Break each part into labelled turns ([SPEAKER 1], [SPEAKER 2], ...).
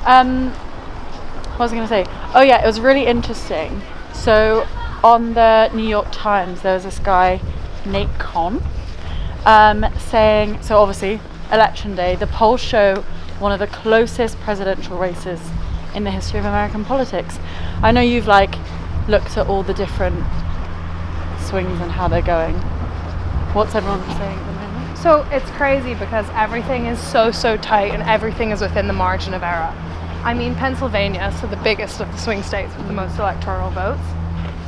[SPEAKER 1] What was I going to say? Oh yeah, it was really interesting. So on the New York Times, there was this guy, Nate Conn, saying, so obviously election day, the polls show one of the closest presidential races in the history of American politics. I know you've looked at all the different swings and how they're going. What's everyone saying at the moment?
[SPEAKER 2] So it's crazy because everything is so tight and everything is within the margin of error. I mean, Pennsylvania, so the biggest of the swing states with the most electoral votes,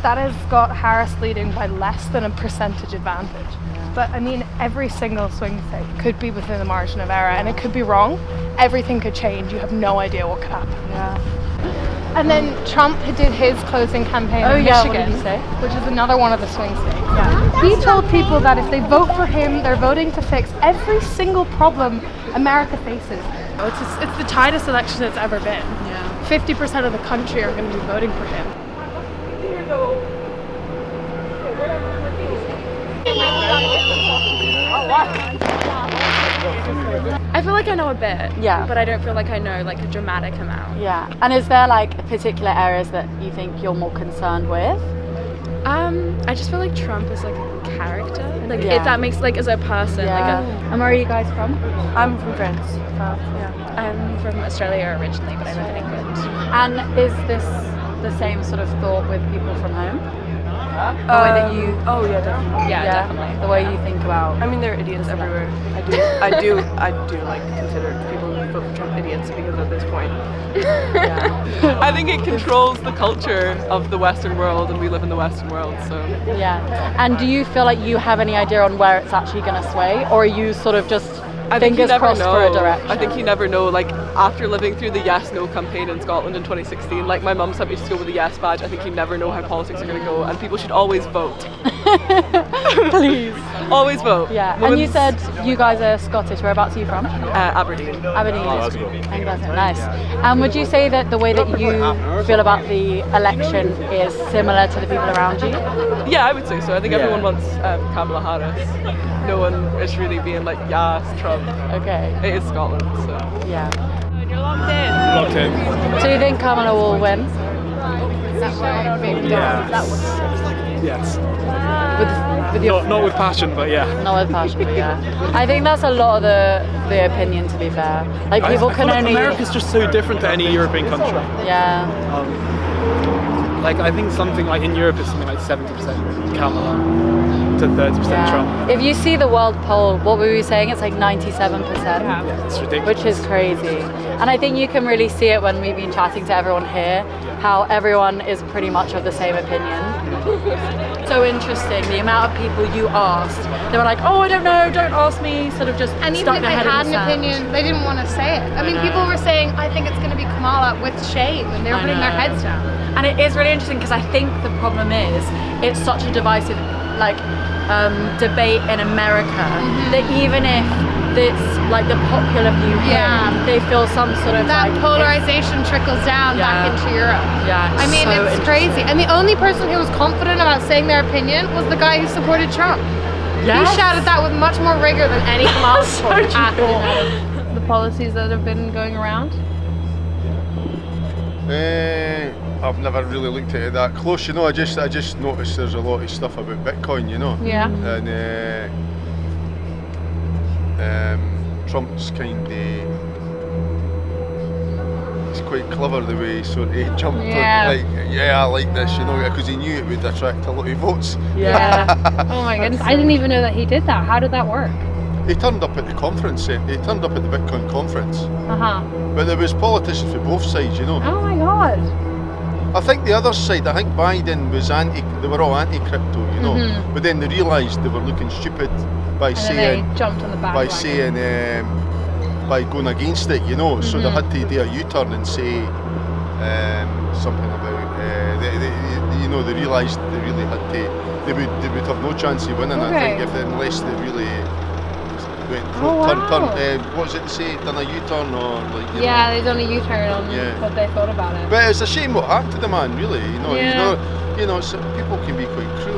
[SPEAKER 2] that has got Harris leading by less than a percentage advantage. Yeah. But I mean, every single swing state could be within the margin of error, and it could be wrong. Everything could change. You have no idea what could happen.
[SPEAKER 1] Yeah.
[SPEAKER 2] And then Trump did his closing campaign in
[SPEAKER 1] Michigan,
[SPEAKER 2] what did he say? Which is another one of the swing states.
[SPEAKER 1] Yeah.
[SPEAKER 2] He told people that if they vote for him, they're voting to fix every single problem America faces. It's the tightest election it's ever been.
[SPEAKER 1] Yeah.
[SPEAKER 2] 50% of the country are going to be voting for him.
[SPEAKER 3] I feel like I know a bit,
[SPEAKER 1] yeah,
[SPEAKER 3] but I don't feel like I know a dramatic amount.
[SPEAKER 1] Yeah. And is there particular areas that you think you're more concerned with?
[SPEAKER 3] I just feel like Trump is a character, if that makes as a person.
[SPEAKER 1] Yeah. And where are you guys from?
[SPEAKER 3] I'm from France. Yeah. I'm from Australia originally, but I live in England.
[SPEAKER 1] And is this the same sort of thought with people from home? The way that you...
[SPEAKER 3] Oh yeah, definitely. Yeah, definitely.
[SPEAKER 1] The way you think about...
[SPEAKER 4] I mean, there are idiots everywhere. I do consider people who vote for Trump idiots because at this point.
[SPEAKER 1] Yeah.
[SPEAKER 4] I think it controls the culture of the Western world, and we live in the Western world, so.
[SPEAKER 1] Yeah. And do you feel like you have any idea on where it's actually going to sway, or are you sort of just fingers crossed for a direction?
[SPEAKER 4] I think you never know. After living through the yes/no campaign in Scotland in 2016, my mum sent me to school with a yes badge. I think you never know how politics are going to go, and people should always vote.
[SPEAKER 1] Please.
[SPEAKER 4] Always vote.
[SPEAKER 1] Yeah. And you said you guys are Scottish. Whereabouts are you from?
[SPEAKER 4] Aberdeen.
[SPEAKER 1] Aberdeen. And Glasgow. Nice. And would you say that the way that you feel about the election is similar to the people around you?
[SPEAKER 4] Yeah, I would say so. I think everyone wants Kamala Harris. No one is really being yes, Trump.
[SPEAKER 1] Okay.
[SPEAKER 4] It is Scotland, so.
[SPEAKER 1] Yeah.
[SPEAKER 2] You're locked in.
[SPEAKER 1] So you think Kamala will win?
[SPEAKER 5] Yes.
[SPEAKER 1] With your
[SPEAKER 5] Not with passion, but yeah.
[SPEAKER 1] Not with passion, but yeah. I think that's a lot of the opinion, to be fair. People
[SPEAKER 5] I
[SPEAKER 1] can
[SPEAKER 5] feel
[SPEAKER 1] only...
[SPEAKER 5] America's just so different to any European country.
[SPEAKER 1] Yeah.
[SPEAKER 5] I think something in Europe is something 70% Kamala to 30% Trump.
[SPEAKER 1] If you see the world poll, what were we saying? It's 97%.
[SPEAKER 5] Yeah, it's ridiculous.
[SPEAKER 1] Which is crazy. And I think you can really see it when we've been chatting to everyone here, how everyone is pretty much of the same opinion. So interesting, the amount of people you asked, they were like, oh, I don't know, don't ask me, sort of just
[SPEAKER 2] and even if they had an opinion, they didn't want to say it. I mean, people were saying, I think it's going to be Kamala with shame, and they were putting their heads down.
[SPEAKER 1] And it is really interesting because I think the problem is it's such a divisive debate in America that even if it's the popular view here, they feel some sort of
[SPEAKER 2] that polarization trickles down back into Europe.
[SPEAKER 1] Yeah,
[SPEAKER 2] I mean,
[SPEAKER 1] so
[SPEAKER 2] it's crazy. And the only person who was confident about saying their opinion was the guy who supported Trump. Yes. He shouted that with much more rigor than anyone else at all. The policies that have been going around.
[SPEAKER 6] I've never really looked at it that close, I just noticed there's a lot of stuff about Bitcoin,
[SPEAKER 2] Yeah.
[SPEAKER 6] And Trump's he's quite clever the way he jumped on, I like this, because he knew it would attract a lot of votes.
[SPEAKER 1] Yeah.
[SPEAKER 2] Oh my goodness, I didn't even know that he did that. How did that work?
[SPEAKER 6] He turned up at the conference, he turned up at the Bitcoin conference.
[SPEAKER 2] Uh-huh.
[SPEAKER 6] But there was politicians from both sides,
[SPEAKER 2] Oh my God.
[SPEAKER 6] I think the other side, I think Biden was they were all anti-crypto, but then they realised they were looking stupid by saying,
[SPEAKER 2] they jumped on the back
[SPEAKER 6] by going against it, so they had to do a U-turn and say something about, they realised they really had to, they would have no chance of winning, I think, unless they really went turn, what was it to say, done a U-turn or
[SPEAKER 2] they done a U-turn on what they thought about it.
[SPEAKER 6] But it's a shame what happened to the man, really. People can be quite cruel,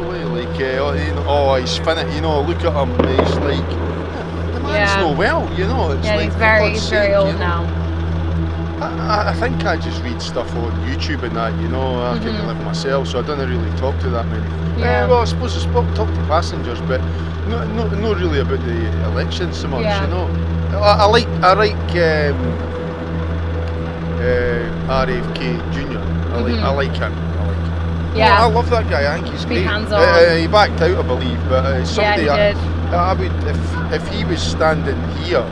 [SPEAKER 6] he's finished, look at him, he's the man's no well, it's
[SPEAKER 2] he's very old now.
[SPEAKER 6] I think I just read stuff on YouTube and that, you know. I can live myself, so I don't really talk to that many. Well, I suppose I talk to passengers, but not really about the election so much, you know. I like RFK Jr. I like him.
[SPEAKER 2] Yeah.
[SPEAKER 6] I love that guy. I think he's great.
[SPEAKER 2] Hands-on.
[SPEAKER 6] He backed out, I believe, but somebody
[SPEAKER 2] he did.
[SPEAKER 6] I would, if he was standing here,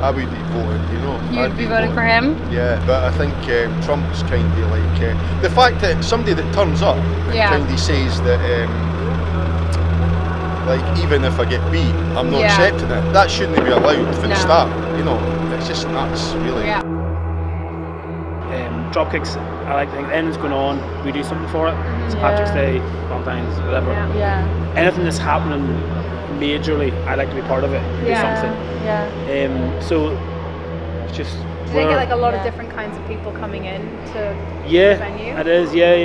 [SPEAKER 6] I would be voting, you know.
[SPEAKER 2] You'd be voting for him?
[SPEAKER 6] Yeah, but I think Trump's kind of like the fact that somebody that turns up and kind of says that like even if I get beat, I'm not accepting it. That shouldn't be allowed for the start. You know, it's just nuts, really.
[SPEAKER 2] Yeah.
[SPEAKER 5] Dropkicks, I like to think anything's going on, we do something for it. It's Patrick's Day, Valentine's, whatever.
[SPEAKER 1] Yeah.
[SPEAKER 5] Anything that's happening majorly, I like to be part of it, do something.
[SPEAKER 1] Yeah.
[SPEAKER 5] So it's just.
[SPEAKER 2] Do they get like a lot of different kinds of people coming in to the venue?
[SPEAKER 5] It is. Yeah.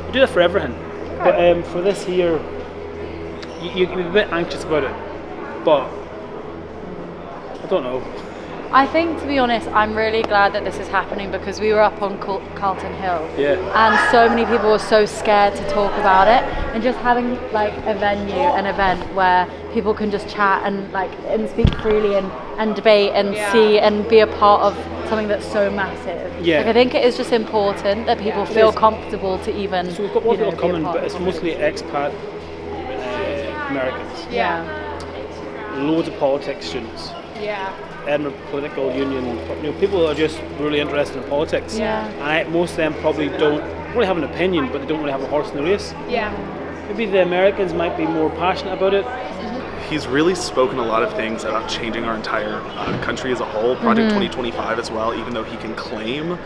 [SPEAKER 5] We do that for everything, but for this year, you're a bit anxious about it, but I don't know.
[SPEAKER 1] I think, to be honest, I'm really glad that this is happening because we were up on Carlton Hill, and so many people were so scared to talk about it, and just having like an event where people can just chat and speak freely and debate and see and be a part of something that's so massive. Like, I think it is just important that people feel comfortable to even.
[SPEAKER 5] So we've got more people coming, but it's mostly expat Americans.
[SPEAKER 1] Yeah.
[SPEAKER 5] Loads of politics students.
[SPEAKER 2] Yeah.
[SPEAKER 5] Edinburgh Political Union, people are just really interested in politics.
[SPEAKER 1] Yeah.
[SPEAKER 5] And most of them probably don't really have an opinion, but they don't really have a horse in the race.
[SPEAKER 2] Yeah.
[SPEAKER 5] Maybe the Americans might be more passionate about it.
[SPEAKER 7] He's really spoken a lot of things about changing our entire country as a whole, Project 2025 as well, even though he can claim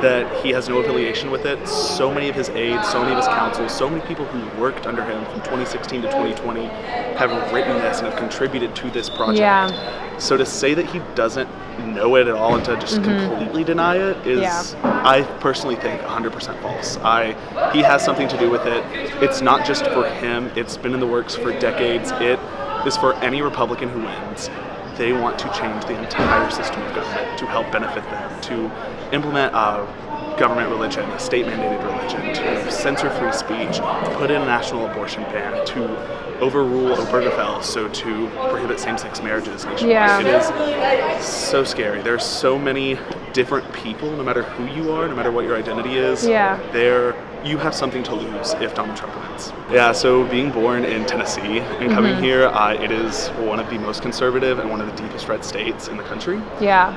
[SPEAKER 7] that he has no affiliation with it. So many of his aides, so many of his councils, so many people who worked under him from 2016 to 2020 have written this and have contributed to this project.
[SPEAKER 1] Yeah.
[SPEAKER 7] So to say that he doesn't know it at all and to just completely deny it is, I personally think, 100% false. He has something to do with it. It's not just for him. It's been in the works for decades. It is for any Republican who wins. They want to change the entire system of government to help benefit them, to implement a government religion, a state-mandated religion, to censor free speech, to put in a national abortion ban, to overrule Obergefell, so to prohibit same-sex marriages nationwide. It is so scary. There are so many different people, no matter who you are, no matter what your identity is, you have something to lose if Donald Trump wins. Yeah, so being born in Tennessee and coming here, it is one of the most conservative and one of the deepest red states in the country.
[SPEAKER 1] Yeah.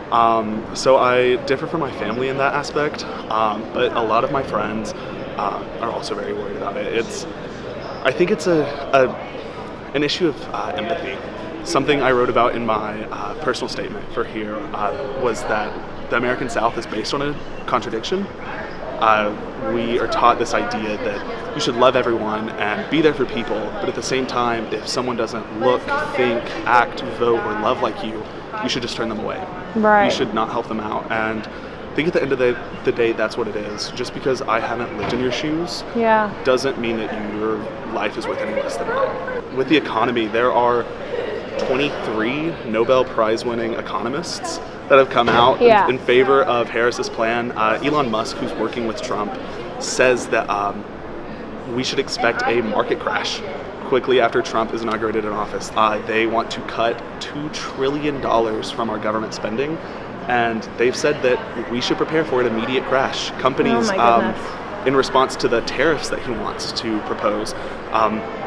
[SPEAKER 7] So I differ from my family in that aspect, but a lot of my friends are also very worried about it. I think it's an issue of empathy. Something I wrote about in my personal statement for here was that the American South is based on a contradiction. We are taught this idea that you should love everyone and be there for people, but at the same time, if someone doesn't look, think, act, vote, or love like you should just turn them away.
[SPEAKER 1] Right.
[SPEAKER 7] You should not help them out. And I think at the end of the day, that's what it is. Just because I haven't lived in your shoes doesn't mean that your life is worth any less than mine. With the economy, there are 23 Nobel Prize-winning economists that have come out in favor of Harris's plan. Elon Musk, who's working with Trump, says that we should expect a market crash quickly after Trump is inaugurated in office. They want to cut $2 trillion from our government spending, and they've said that we should prepare for an immediate crash. Companies, in response to the tariffs that he wants to propose,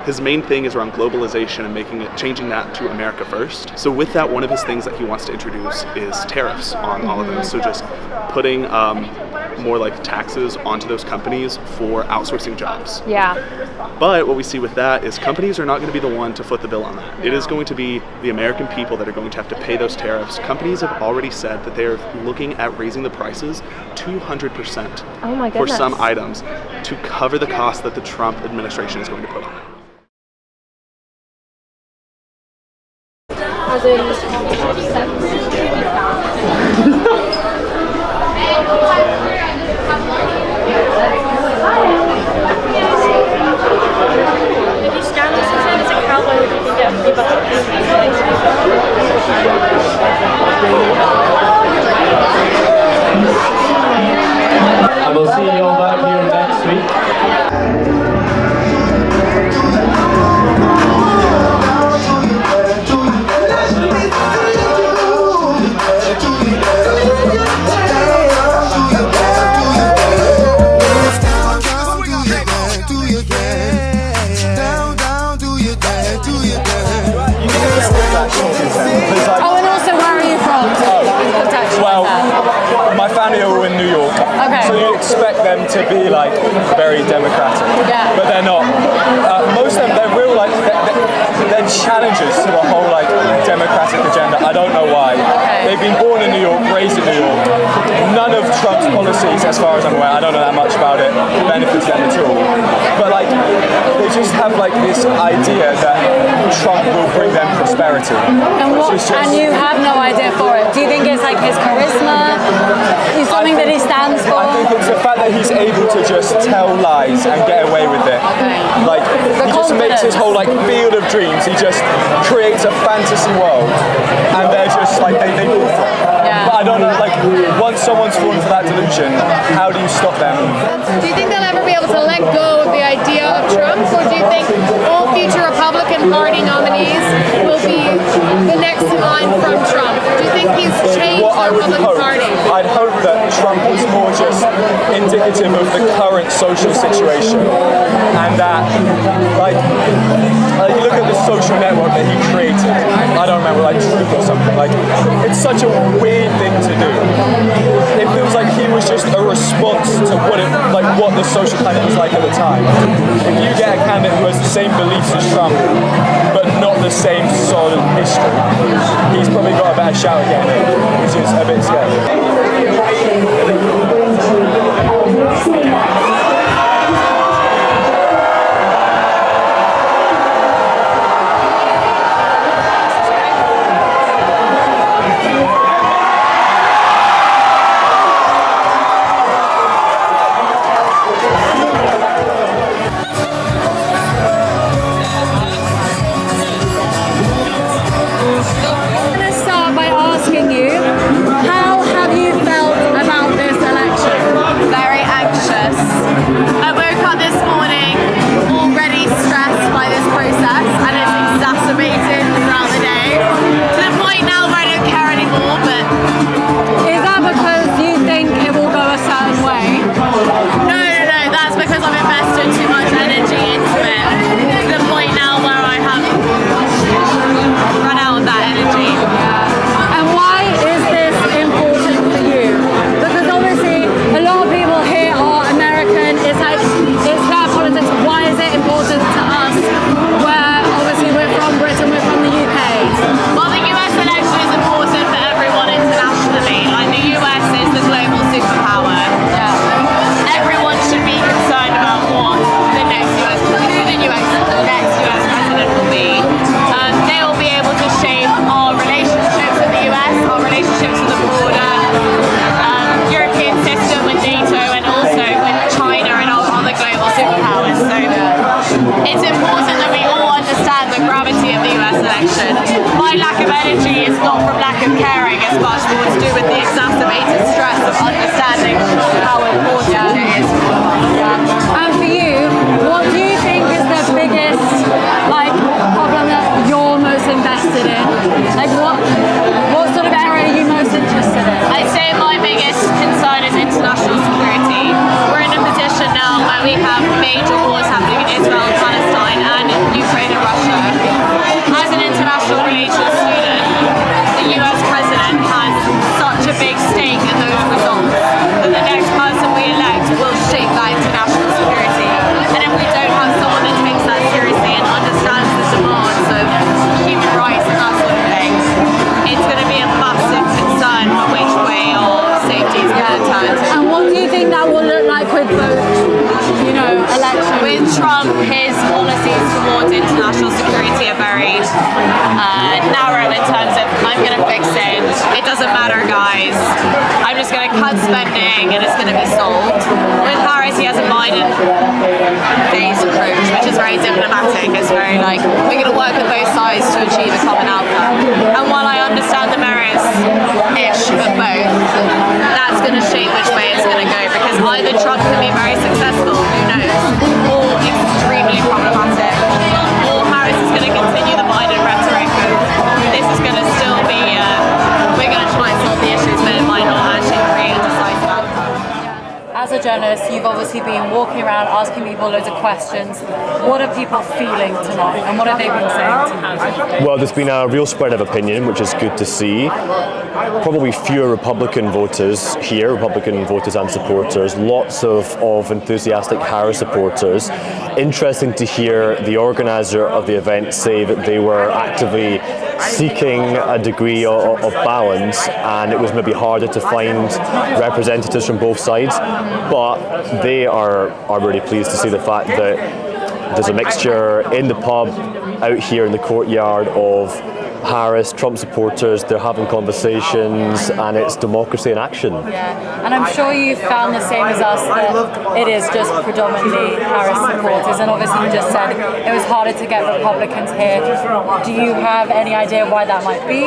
[SPEAKER 7] his main thing is around globalization and changing that to America first. So with that, one of his things that he wants to introduce is tariffs on all of them. So just putting more like taxes onto those companies for outsourcing jobs.
[SPEAKER 1] Yeah.
[SPEAKER 7] But what we see with that is companies are not going to be the one to foot the bill on that. It is going to be the American people that are going to have to pay those tariffs. Companies have already said that they're looking at raising the prices 200% for some items to cover the cost that the Trump administration is going to put on it.
[SPEAKER 1] As in,
[SPEAKER 3] If you stand this as a cowboy, you can get a free bucket.
[SPEAKER 8] national content. Because, like,
[SPEAKER 1] Oh, and also, where are you from?
[SPEAKER 8] well, my family are all in New York,
[SPEAKER 1] Okay.
[SPEAKER 8] so you expect them to be like very democratic,
[SPEAKER 1] Yeah.
[SPEAKER 8] but they're not. Most of them, they're real like they're challenges to the whole like democratic agenda. I don't know why. They've been born in New York, raised in New York. None of Trump's policies, as far as I'm aware, I don't know that much about it, benefits them at all. But like, they just have like this idea that Trump will bring them prosperity.
[SPEAKER 1] And, what,
[SPEAKER 8] which is just,
[SPEAKER 1] and you have no idea for it. Do you think it's like his charisma? Is something that he stands for?
[SPEAKER 8] I think it's the fact that he's able to just tell lies and get away with it. Like, he just makes his whole like field of dreams. He just creates a fantasy world, and they're just like they fall for it. But I don't know, like, once someone's fallen for that delusion, how do you stop them?
[SPEAKER 2] Do you think they'll ever be able to let go of the idea of Trump, or do you think all future Republican Party nominees will be the next in line from Trump? Do you think he's changed the Republican Party?
[SPEAKER 8] I'd hope that Trump is more just indicative of the current social situation, and that, like you look at the social network that he created. I don't remember, like Truth or something. Like, it's such a weird thing to do. It feels like he was just a response to what the social climate was like at the time. If you get a candidate who has the same beliefs as Trump, but not the same solid history, he's probably got a better shout at getting it, which is a bit scary.
[SPEAKER 9] spending and it's going to be solved. With Harris, he has a Biden-based approach, which is very diplomatic. It's very like, we're going to work with both sides to achieve a common outcome. And while I understand the merits-ish of both, that's going to shape which way it's going to go, because either Trump can be very successful, who knows, or extremely problematic, or Harris is going to continue the Biden rhetoric of this is going to still be, we're going to try and solve the issues, but it might not actually create a decisive outcome.
[SPEAKER 1] As a journalist, you've obviously been
[SPEAKER 10] walking around asking people loads of questions. What are people feeling tonight, and what have they been saying to you?
[SPEAKER 11] Well, there's been a real spread of opinion, which is good to see. Probably fewer Republican voters here, Republican voters and supporters, lots of enthusiastic Harris supporters. Interesting to hear the organizer of the event say that they were actively seeking a degree of balance, and it was maybe harder to find representatives from both sides, but they are really pleased to see the fact that there's a mixture in the pub, out here in the courtyard, of Harris, Trump supporters. They're having conversations, and it's democracy in action.
[SPEAKER 10] Yeah, and I'm sure you found the same as us, that it is just predominantly Harris supporters, and obviously you just said it was harder to get Republicans here. Do you have any idea why that might be?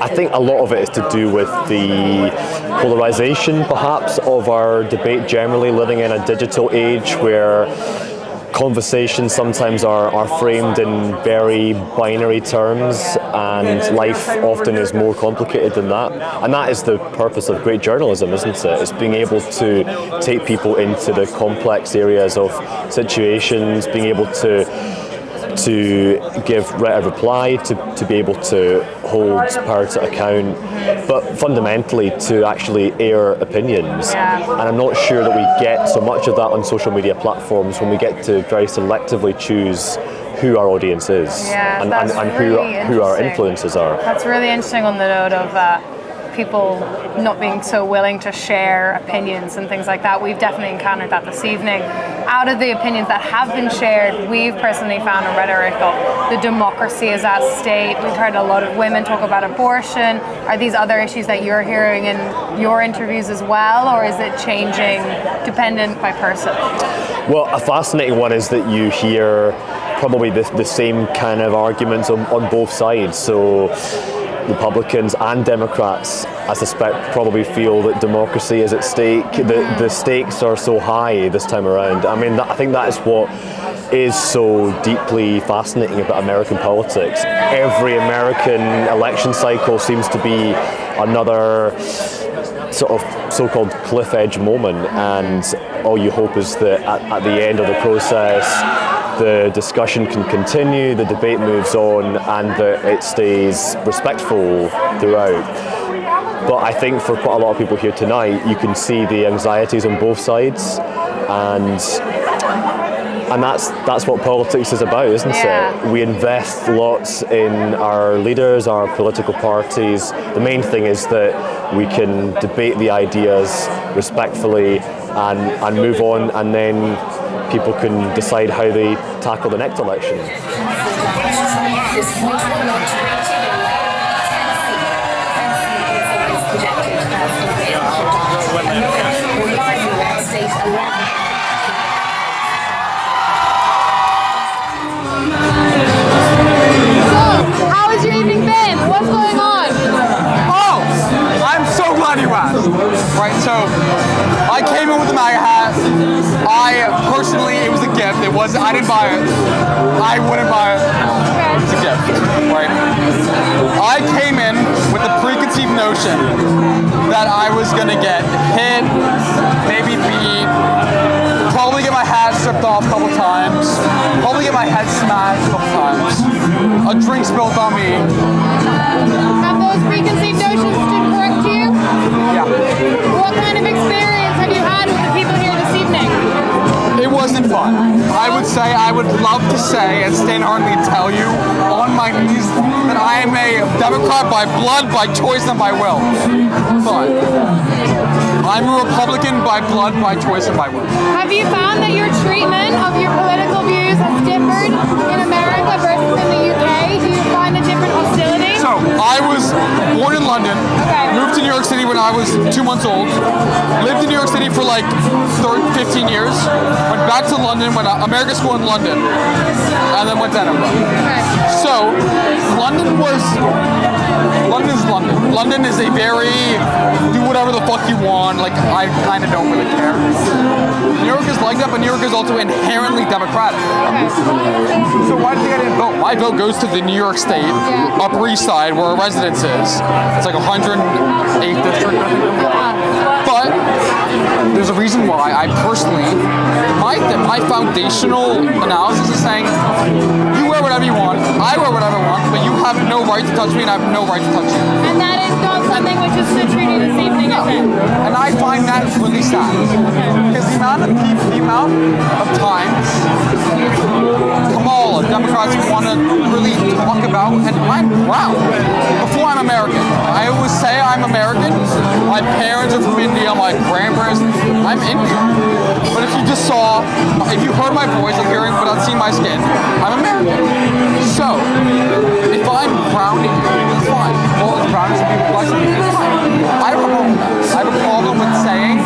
[SPEAKER 11] I think a lot of it is to do with the polarization, perhaps, of our debate generally, living in a digital age where conversations sometimes are framed in very binary terms, and life often is more complicated than that. And that is the purpose of great journalism, isn't it? It's being able to take people into the complex areas of situations, being able to give a reply, to be able to hold power to account, but fundamentally to actually air opinions. And I'm not sure that we get so much of that on social media platforms when we get to very selectively choose who our audience is and who our influences are.
[SPEAKER 2] That's really interesting on the note of people not being so willing to share opinions and things like that. We've definitely encountered that this evening. Out of the opinions that have been shared, we've personally found a rhetoric of the democracy is at stake. We've heard a lot of women talk about abortion. Are these other issues that you're hearing in your interviews as well, or is it changing dependent by person?
[SPEAKER 11] Well, a fascinating one is that you hear probably the same kind of arguments on both sides. So Republicans and Democrats, I suspect, probably feel that democracy is at stake. The stakes are so high this time around. I mean, I think that is what is so deeply fascinating about American politics. Every American election cycle seems to be another sort of so-called cliff edge moment, and all you hope is that at the end of the process the discussion can continue, the debate moves on, and that it stays respectful throughout. But I think for quite a lot of people here tonight, you can see the anxieties on both sides, and that's what politics is about, isn't it? We invest lots in our leaders, our political parties. The main thing is that we can debate the ideas respectfully and move on, and then people can decide how they tackle the next election.
[SPEAKER 2] How has your evening been? What's going on?
[SPEAKER 12] Oh, I'm so glad you asked. Right, so I came in with the MAGA hat. It was a gift. I didn't buy it. I wouldn't buy it. It was a gift, right? I came in with the preconceived notion that I was gonna get hit, maybe beat, probably get my hat stripped off a couple times, probably get my head smashed a couple times, a drink spilled on me.
[SPEAKER 2] Have those preconceived notions stood correct to you?
[SPEAKER 12] Yeah.
[SPEAKER 2] What kind of experience have you had with the people here this evening?
[SPEAKER 12] It wasn't fun. I would love to say and stand hardly tell you on my knees that I am a Democrat by blood, by choice, and by will. But I'm a Republican by blood, by choice, and by will.
[SPEAKER 2] Have you found that your treatment of your political views has differed in America versus in the UK? Do you find a different hostility?
[SPEAKER 12] So, I was born in London, moved to New York City when I was 2 months old, lived in New York City for like 15 years, went back to London, went to American school in London, and then went to Edinburgh. So, London is London. London is a very, do whatever the fuck you want, like, I kind of don't really care. New York is like that, but New York is also inherently democratic. So why do you think I didn't vote? My vote goes to the New York State, Upper East Side, where our residence is. It's like 108th district. But there's a reason why I personally, my foundational analysis is saying, you wear whatever you want, I wear whatever I want, but you have no right to touch me and I have no right to touch you.
[SPEAKER 13] And that is not something which is treated this evening, is it?
[SPEAKER 12] And I find that really sad. Because the amount of time Kamala, Democrats want to really talk about, and I'm proud. Before I'm American, I always say I'm American. My parents are from India, my grandparents, I'm Indian. But if you just saw, if you heard my voice or hearing without seeing my skin, I'm American. So, if I'm brown, that's fine. People as brown as people black, that's fine. I have a problem with that. I have a problem with saying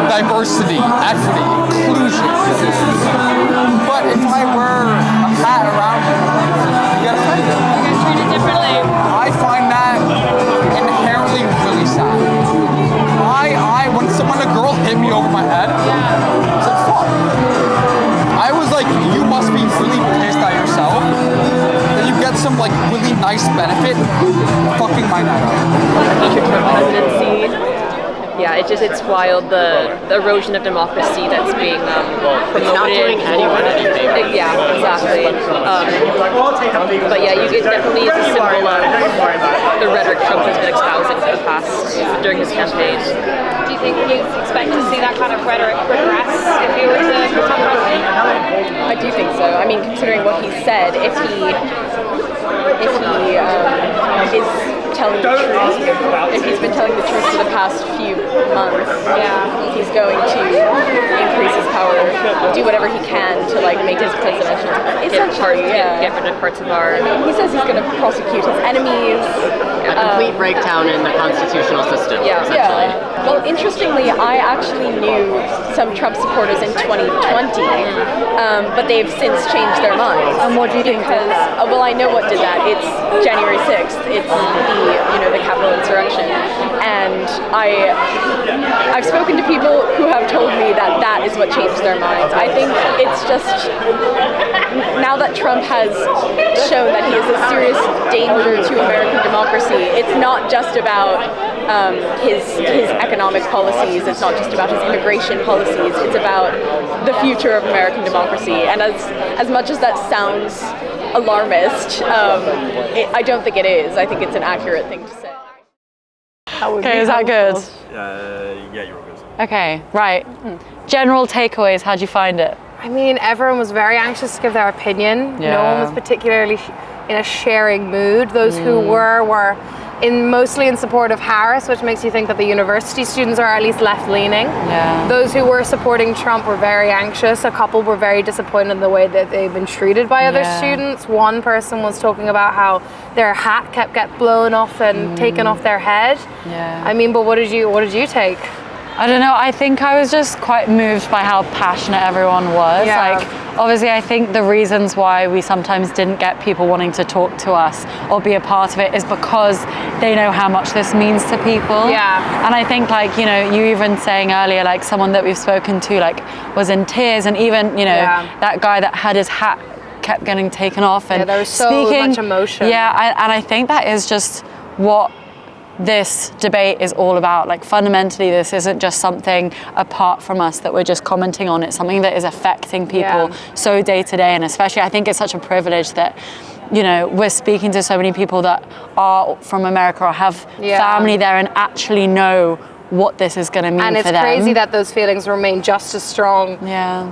[SPEAKER 12] diversity, equity, inclusion. But if I wear a hat around me, you get offended.
[SPEAKER 13] You get treated differently.
[SPEAKER 12] I find that inherently really sad. When a girl hit me over my head, I said, fuck. I was like, you must be really pissed at yourself that you get some like really nice benefit fucking my night up.
[SPEAKER 14] Future Trump presidency. Yeah, it's wild, the erosion of democracy that's being promoted.
[SPEAKER 15] It's not doing anyone any favors.
[SPEAKER 14] Yeah, exactly. But yeah, it definitely is a symbol of the rhetoric Trump has been espousing for the past, during his campaign.
[SPEAKER 13] Do you think you expect to see that kind of rhetoric progress if he were to become president?
[SPEAKER 14] I do think so. I mean, considering what he said, if he is telling the truth, if he's been telling the truth for the past few months, he's going to increase his power, do whatever he can to like make his presidential get rid of parts of our. He says he's going to prosecute his enemies.
[SPEAKER 15] A complete breakdown in the constitutional system.
[SPEAKER 14] Yeah. Well, interestingly, I actually knew some Trump supporters in 2020, but they've since changed their minds.
[SPEAKER 10] And what do you think?
[SPEAKER 14] Well, I know what did that. It's January 6th. It's the Capitol insurrection, and I've spoken to people who have told me that is what changed their minds. I think it's just now that Trump has shown that he is a serious danger to American democracy. It's not just about his economic policies. It's not just about his immigration policies. It's about the future of American democracy. And as much as that sounds alarmist, I don't think it is. I think it's an accurate thing to say.
[SPEAKER 1] Okay, is that good?
[SPEAKER 16] Yeah, you were good.
[SPEAKER 1] Okay, right. General takeaways, how'd you find it?
[SPEAKER 2] I mean, everyone was very anxious to give their opinion.
[SPEAKER 1] Yeah.
[SPEAKER 2] No one was particularly in a sharing mood. Those who were mostly in support of Harris, which makes you think that the university students are at least left-leaning.
[SPEAKER 1] Yeah.
[SPEAKER 2] Those who were supporting Trump were very anxious. A couple were very disappointed in the way that they've been treated by other students. One person was talking about how their hat kept getting blown off and taken off their head.
[SPEAKER 1] Yeah.
[SPEAKER 2] I mean, but what did you take?
[SPEAKER 1] I don't know, I think I was just quite moved by how passionate everyone was.
[SPEAKER 2] Yeah.
[SPEAKER 1] Like, obviously I think the reasons why we sometimes didn't get people wanting to talk to us or be a part of it is because they know how much this means to people.
[SPEAKER 2] Yeah.
[SPEAKER 1] And I think, like, you know, you even saying earlier, like, someone that we've spoken to, like, was in tears, and even, you know, that guy that had his hat kept getting taken off, and
[SPEAKER 2] there was so much emotion.
[SPEAKER 1] Yeah, and I think that is just what this debate is all about. Like, fundamentally, this isn't just something apart from us that we're just commenting on. It's something that is affecting people so day to day, and especially I think it's such a privilege that, you know, we're speaking to so many people that are from America or have family there and actually know what this is going to mean for them.
[SPEAKER 2] And it's crazy that those feelings remain just as strong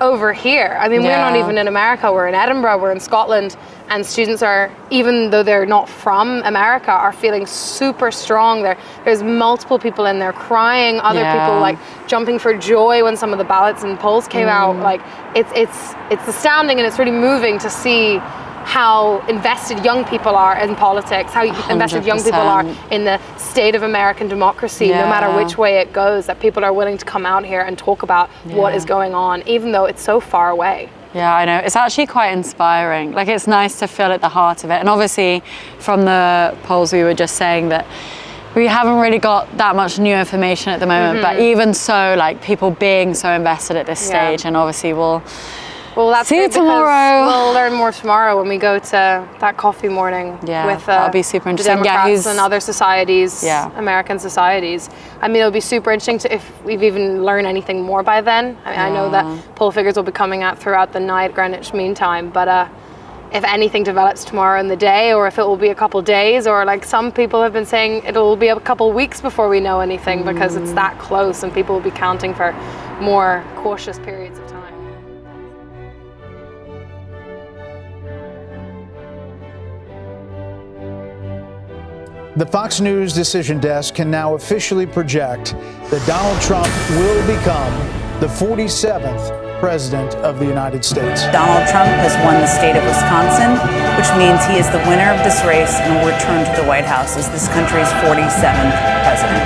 [SPEAKER 2] over here. I mean, we're not even in America, we're in Edinburgh, we're in Scotland, and students are, even though they're not from America, are feeling super strong. There's multiple people in there crying, other people like jumping for joy when some of the ballots and polls came out. Like, it's astounding, and it's really moving to see how invested young people are in politics, how invested young people are in the state of American democracy, no matter which way it goes, that people are willing to come out here and talk about what is going on, even though it's so far away.
[SPEAKER 1] Yeah, I know. It's actually quite inspiring. Like, it's nice to feel at the heart of it. And obviously, from the polls, we were just saying that we haven't really got that much new information at the moment, but even so, like, people being so invested at this stage, and obviously we'll
[SPEAKER 2] Well, that's
[SPEAKER 10] See you
[SPEAKER 2] good because
[SPEAKER 10] tomorrow.
[SPEAKER 2] We'll learn more tomorrow when we go to that coffee morning with
[SPEAKER 10] that'll be super
[SPEAKER 2] the
[SPEAKER 10] interesting.
[SPEAKER 2] Democrats and other societies,
[SPEAKER 10] Yeah.
[SPEAKER 2] American societies. I mean, it'll be super interesting to if we've even learned anything more by then. I mean, I know that poll figures will be coming out throughout the night, Greenwich Mean Time, but if anything develops tomorrow in the day, or if it will be a couple days, or like some people have been saying it'll be a couple weeks before we know anything because it's that close and people will be counting for more cautious periods of time.
[SPEAKER 17] The Fox News Decision Desk can now officially project that Donald Trump will become the 47th President of the United States.
[SPEAKER 18] Donald Trump has won the state of Wisconsin, which means he is the winner of this race and will return to the White House as this country's 47th president.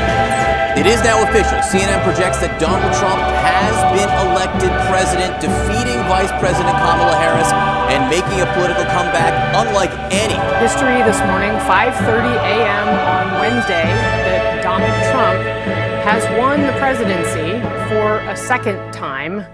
[SPEAKER 19] It is now official. CNN projects that Donald Trump has been elected president, defeating Vice President Kamala Harris and making a political comeback unlike any.
[SPEAKER 20] History this morning, 5:30 a.m. on Wednesday, that Donald Trump has won the presidency for a second time.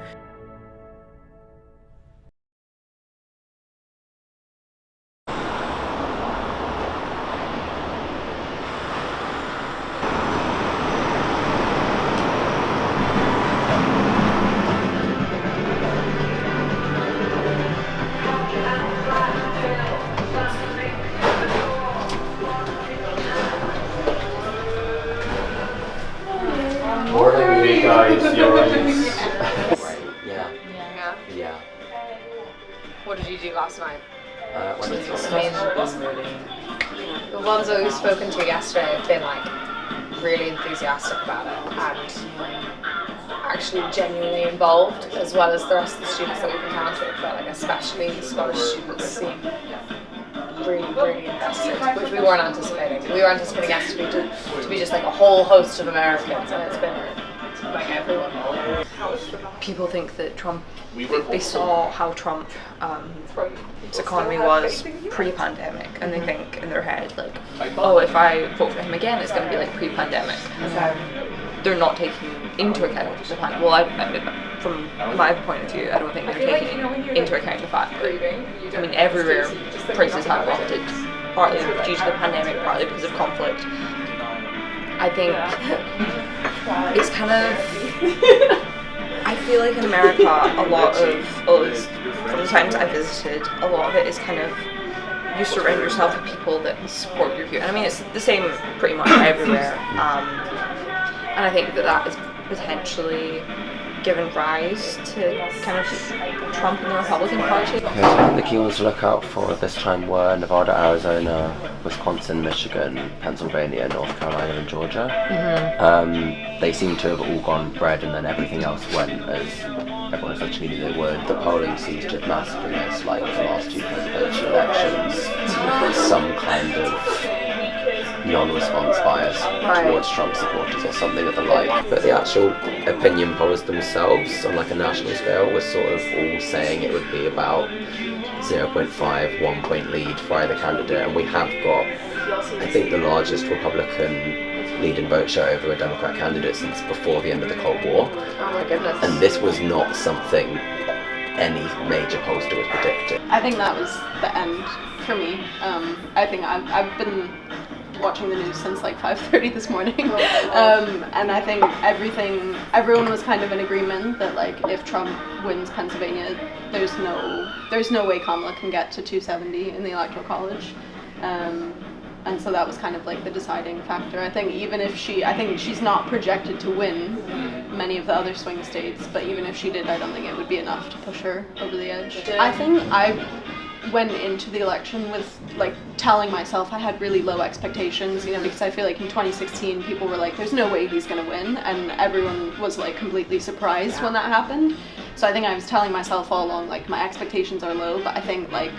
[SPEAKER 2] What did you do last night? The ones that we've spoken to yesterday have been like really enthusiastic about it and actually genuinely involved, as well as the rest of the students that we've encountered, but like especially the Scottish students seem really invested, which we weren't anticipating. We were anticipating us to be just like a whole host of Americans, and it's been like everyone.
[SPEAKER 21] People think that Trump, they saw how Trump's economy was pre-pandemic, and they think in their head like, oh, if I vote for him again, it's going to be like pre-pandemic. They're not taking into account the fact. Well, from my point of view, I don't think they're taking into account the fact that, I mean, everywhere prices have plummeted, partly due to the pandemic, partly because of conflict. I think it's kind of, I feel like in America, a lot of us, from the times I visited, a lot of it is kind of, you surround yourself with people that support your view. And I mean, it's the same pretty much everywhere. And I think that is potentially given rise to kind of Trump and the Republican Party.
[SPEAKER 22] Okay, so the key ones to look out for this time were Nevada, Arizona, Wisconsin, Michigan, Pennsylvania, North Carolina and Georgia. They seem to have all gone red, and then everything else went as everyone essentially knew they would. The polling seems to have massively missed, like the last two presidential elections, some kind of non-response bias towards Trump supporters or something of the like. But the actual opinion polls themselves on like a national scale was sort of all saying it would be about 0.5, 1 point lead for either candidate, and we have got, I think, the largest Republican lead in vote share over a Democrat candidate since before the end of the Cold War.
[SPEAKER 2] Oh my goodness.
[SPEAKER 22] And this was not something any major pollster was predicting.
[SPEAKER 23] I think that was the end for me. I think I've been watching the news since like 5:30 this morning, and I think everyone was kind of in agreement that like if Trump wins Pennsylvania, there's no way Kamala can get to 270 in the Electoral College, and so that was kind of like the deciding factor. I think even if I think she's not projected to win many of the other swing states, but even if she did, I don't think it would be enough to push her over the edge. I think I went into the election with like telling myself I had really low expectations, because I feel like in 2016 people were like, there's no way he's gonna win, and everyone was like completely surprised when that happened. So I think I was telling myself all along like my expectations are low, but I think like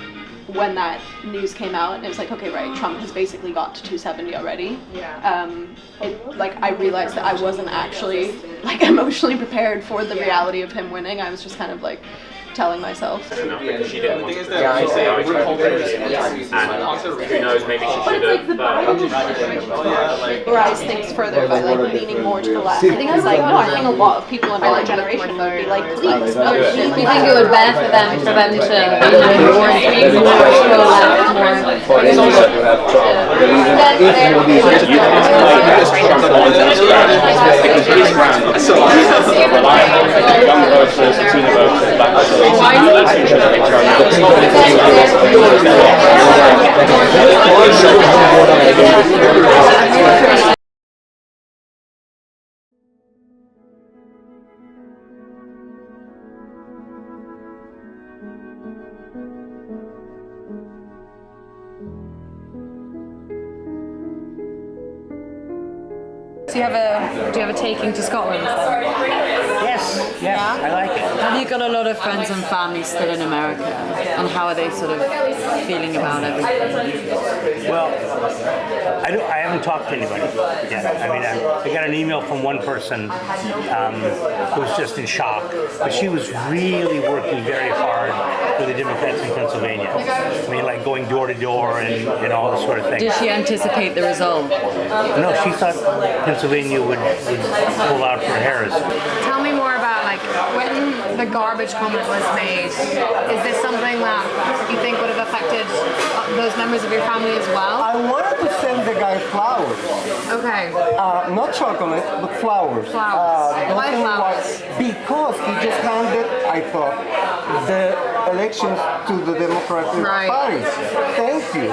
[SPEAKER 23] when that news came out and it was like, okay, right, Trump has basically got to 270 already. I realized that I wasn't actually like emotionally prepared for the reality of him winning. I was just kind of like telling myself.
[SPEAKER 4] She didn't want to say I told her, and who knows, maybe she should have.
[SPEAKER 23] Rise things further by like leaning more to the left. I think it's like, no, I think a lot of people in our generation would be like, please.
[SPEAKER 5] Do you think it would benefit them for them to be more pro-left,
[SPEAKER 10] Do you have a taking to Scotland?
[SPEAKER 6] Yes, I like it.
[SPEAKER 10] Have you got a lot of friends and family still in America? And how are they sort of feeling about everything?
[SPEAKER 6] Well, I haven't talked to anybody yet. I mean, I got an email from one person who was just in shock, but she was really working very hard for the Democrats in Pennsylvania. I mean, like going door to door and all this sort of thing.
[SPEAKER 10] Did she anticipate the result?
[SPEAKER 6] No, she thought Pennsylvania would pull out for Harris.
[SPEAKER 2] Tell me more about like when the garbage comment was made. Is this something that you think would have affected those members of your family as well?
[SPEAKER 24] I wanted to send the guy flowers.
[SPEAKER 2] Okay.
[SPEAKER 24] Not chocolate, but flowers.
[SPEAKER 2] Flowers. Why flowers?
[SPEAKER 24] Because he just handed, I thought, the elections to the Democratic Party. Thank you.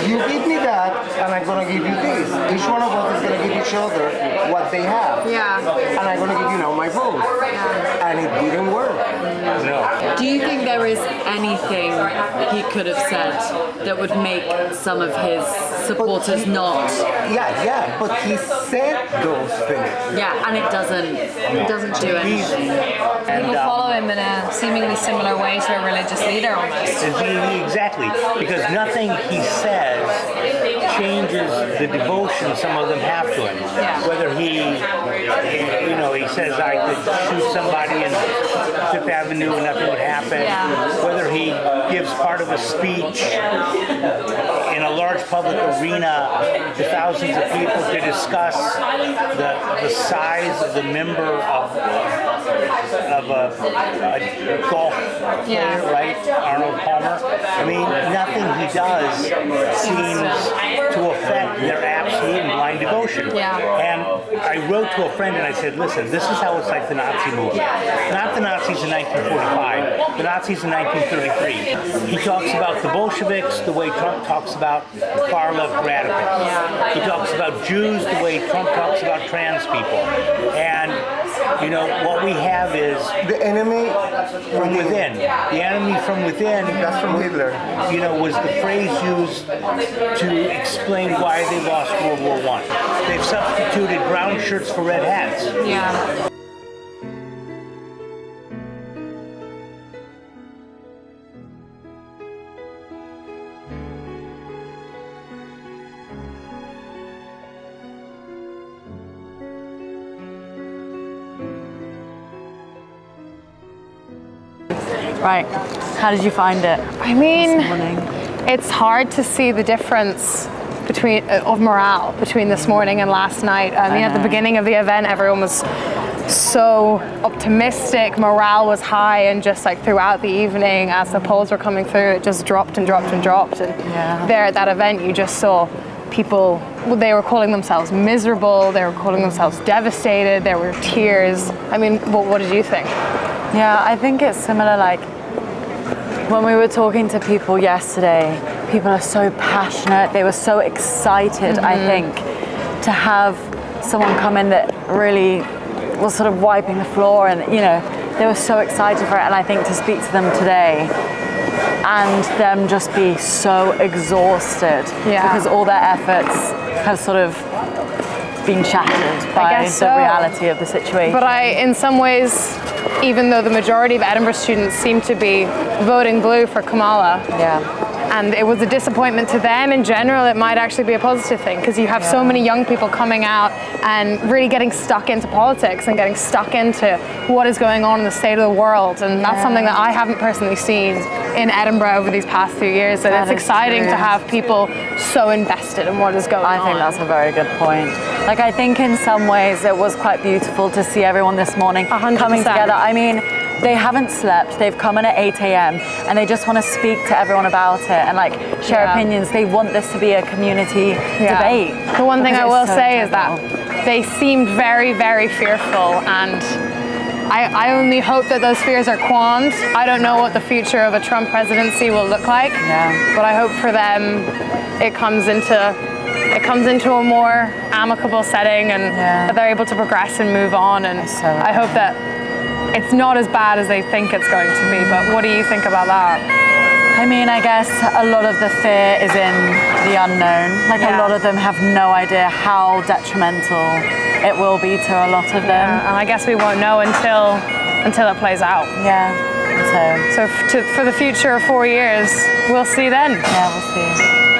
[SPEAKER 24] You give me that, and I'm going to give you this. Each one of us is going to give each other what they have.
[SPEAKER 2] Yeah.
[SPEAKER 24] And I'm going to give you now my vote. Yeah. And it didn't work.
[SPEAKER 6] No.
[SPEAKER 10] Do you think there is anything he could have said that would make some of his supporters not?
[SPEAKER 24] Yeah, but he said those things.
[SPEAKER 10] Yeah, and it doesn't do anything.
[SPEAKER 5] People follow him in a seemingly similar way to a religious leader almost.
[SPEAKER 6] Exactly, because nothing he says changes the devotion some of them have to him.
[SPEAKER 5] Yeah.
[SPEAKER 6] Whether he says I could shoot somebody in Fifth Avenue and nothing would happen.
[SPEAKER 5] Yeah.
[SPEAKER 6] Whether he gives part of a speech in a large public arena to thousands of people to discuss the size of the member of a golf player, right? Arnold Palmer. I mean, nothing he does seems to affect their absolute and blind devotion.
[SPEAKER 5] Yeah.
[SPEAKER 6] And I wrote to a friend and I said, listen, this is how it's like the Nazi movement. Not the Nazis in 1945, the Nazis in 1933. He talks about the Bolsheviks the way Trump talks about far left radicals.
[SPEAKER 5] Yeah.
[SPEAKER 6] He talks about Jews the way Trump talks about trans people. And what we have is
[SPEAKER 24] the enemy
[SPEAKER 6] from within. The enemy from within.
[SPEAKER 24] That's from Hitler.
[SPEAKER 6] Was the phrase used to explain why they lost World War I. They've substituted brown shirts for red hats.
[SPEAKER 5] Yeah.
[SPEAKER 10] Right. How did you find it?
[SPEAKER 2] I mean, it's hard to see the difference of morale between this morning and last night. I mean, at the beginning of the event, everyone was so optimistic, morale was high, and just like throughout the evening, as the polls were coming through, it just dropped and dropped and dropped. And there at that event, you just saw people, they were calling themselves miserable, they were calling themselves devastated, there were tears. I mean, what did you think?
[SPEAKER 10] Yeah, I think it's similar, like when we were talking to people yesterday, people are so passionate, they were so excited, I think, to have someone come in that really was sort of wiping the floor, and they were so excited for it. And I think to speak to them today and them just be so exhausted because all their efforts have sort of been shattered by the reality of the situation.
[SPEAKER 2] But in some ways, even though the majority of Edinburgh students seem to be voting blue for Kamala, And it was a disappointment to them. In general, it might actually be a positive thing because you have so many young people coming out and really getting stuck into politics and getting stuck into what is going on in the state of the world. And that's something that I haven't personally seen in Edinburgh over these past few years. So it's exciting to have people so invested in what is going on.
[SPEAKER 10] I think that's a very good point. Like, I think in some ways it was quite beautiful to see everyone this morning
[SPEAKER 2] 100%.
[SPEAKER 10] coming together. I mean, they haven't slept, they've come in at 8 a.m. and they just want to speak to everyone about it and like share opinions. They want this to be a community debate.
[SPEAKER 2] The one thing I will say is that they seemed very, very fearful, and I only hope that those fears are qualmed. I don't know what the future of a Trump presidency will look like, but I hope for them it comes into a more amicable setting and that they're able to progress and move on. And I hope that it's not as bad as they think it's going to be. But what do you think about that?
[SPEAKER 10] I mean, I guess a lot of the fear is in the unknown. Like a lot of them have no idea how detrimental it will be to a lot of them.
[SPEAKER 2] And I guess we won't know until it plays out.
[SPEAKER 10] Yeah.
[SPEAKER 2] So for the future of 4 years, we'll see then.
[SPEAKER 10] Yeah, we'll see.